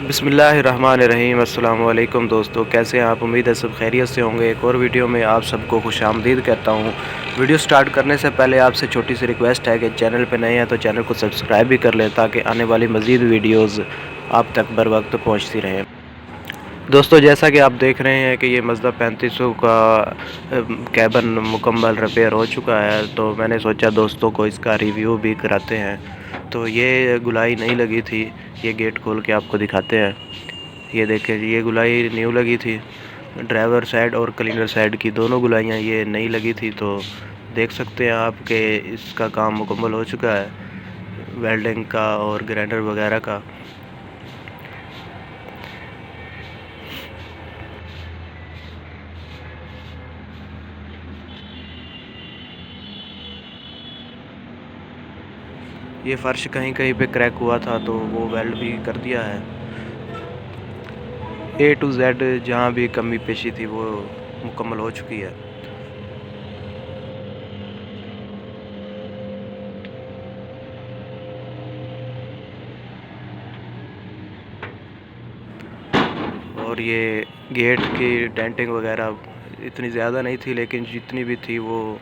बिस्मिल्लाहिर्रहमानिर्रहीम। अस्सलाम वालेकुम दोस्तों, कैसे हैं आप? उम्मीद है सब खैरियत से होंगे। एक और वीडियो में आप सबको खुशामदीद कहता हूं। वीडियो स्टार्ट करने से पहले आपसे छोटी सी रिक्वेस्ट है कि चैनल पे नए हैं तो चैनल को सब्सक्राइब भी कर लें ताकि आने वाली मज़ीद वीडियोज़ आप तक बर वक्त पहुँचती रहें। दोस्तों, जैसा कि आप देख रहे हैं कि ये मज़दा 3500 का कैबन मुकम्मल रिपेयर हो चुका है, तो मैंने सोचा दोस्तों को इसका रिव्यू भी कराते हैं। तो ये गुलाई नहीं लगी थी, ये गेट खोल के आपको दिखाते हैं। ये देखें जी, ये गुलाई न्यू लगी थी। ड्राइवर साइड और क्लीनर साइड की दोनों गुलाइयाँ ये नहीं लगी थी। तो देख सकते हैं आप कि इसका काम मुकम्मल हो चुका है, वेल्डिंग का और ग्राइंडर वगैरह का। ये फ़र्श कहीं कहीं पे क्रैक हुआ था तो वो वेल्ड भी कर दिया है। A to Z जहाँ भी कमी पेशी थी वो मुकम्मल हो चुकी है। और ये गेट की डेंटिंग वगैरह इतनी ज़्यादा नहीं थी, लेकिन जितनी भी थी वो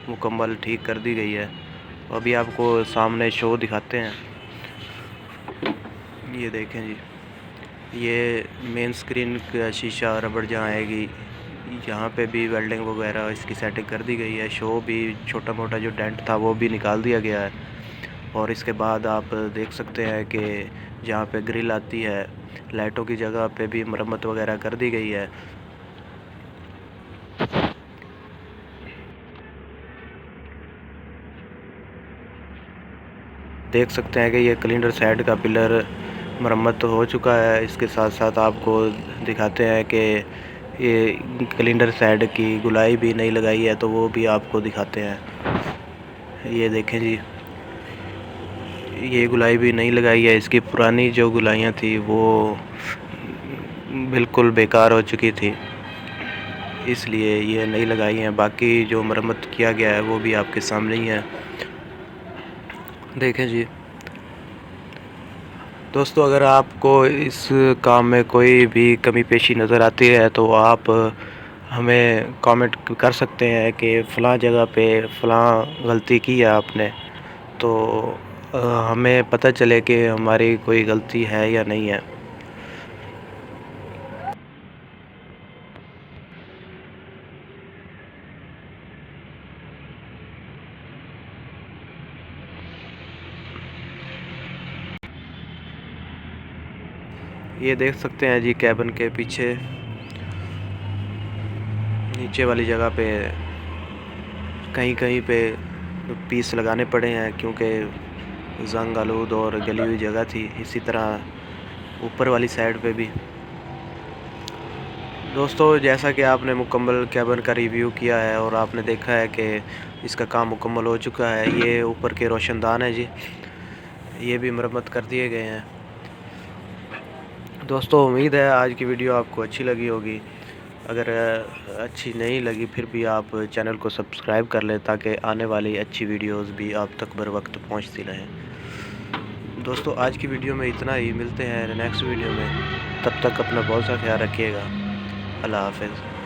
मुकम्मल ठीक कर दी गई है। अभी आपको सामने शो दिखाते हैं। ये देखें जी, ये मेन स्क्रीन का शीशा रबड़ जहाँ आएगी, यहाँ पे भी वेल्डिंग वगैरह इसकी सेटिंग कर दी गई है। शो भी छोटा मोटा जो डेंट था वो भी निकाल दिया गया है। और इसके बाद आप देख सकते हैं कि जहाँ पे ग्रिल आती है, लाइटों की जगह पे भी मरम्मत वगैरह कर दी गई है। देख सकते हैं कि ये क्लीनर साइड का पिलर मरम्मत हो चुका है। इसके साथ साथ आपको दिखाते हैं कि ये क्लीनर साइड की गुलाई भी नहीं लगाई है, तो वो भी आपको दिखाते हैं। ये देखें जी, ये गुलाई भी नहीं लगाई है। इसकी पुरानी जो गुलाइयाँ थी वो बिल्कुल बेकार हो चुकी थी, इसलिए ये नहीं लगाई हैं। बाकी जो मरम्मत किया गया है वो भी आपके सामने ही है। देखें जी दोस्तों, अगर आपको इस काम में कोई भी कमी पेशी नज़र आती है तो आप हमें कमेंट कर सकते हैं कि फ़लाँ जगह पे फ़लाँ गलती की है आपने, तो हमें पता चले कि हमारी कोई गलती है या नहीं है। ये देख सकते हैं जी, कैबिन के पीछे नीचे वाली जगह पे कहीं कहीं पे पीस लगाने पड़े हैं, क्योंकि जंग आलूद और गली हुई जगह थी। इसी तरह ऊपर वाली साइड पे भी। दोस्तों, जैसा कि आपने मुकम्मल कैबिन का रिव्यू किया है और आपने देखा है कि इसका काम मुकम्मल हो चुका है। ये ऊपर के रोशनदान है जी, ये भी मरम्मत कर दिए गए हैं। दोस्तों, उम्मीद है आज की वीडियो आपको अच्छी लगी होगी। अगर अच्छी नहीं लगी फिर भी आप चैनल को सब्सक्राइब कर लें ताकि आने वाली अच्छी वीडियोस भी आप तक बर वक्त पहुंचती रहें। दोस्तों, आज की वीडियो में इतना ही। मिलते हैं नेक्स्ट वीडियो में, तब तक अपना बहुत सा ख्याल रखिएगा। अल्लाह हाफ़िज़।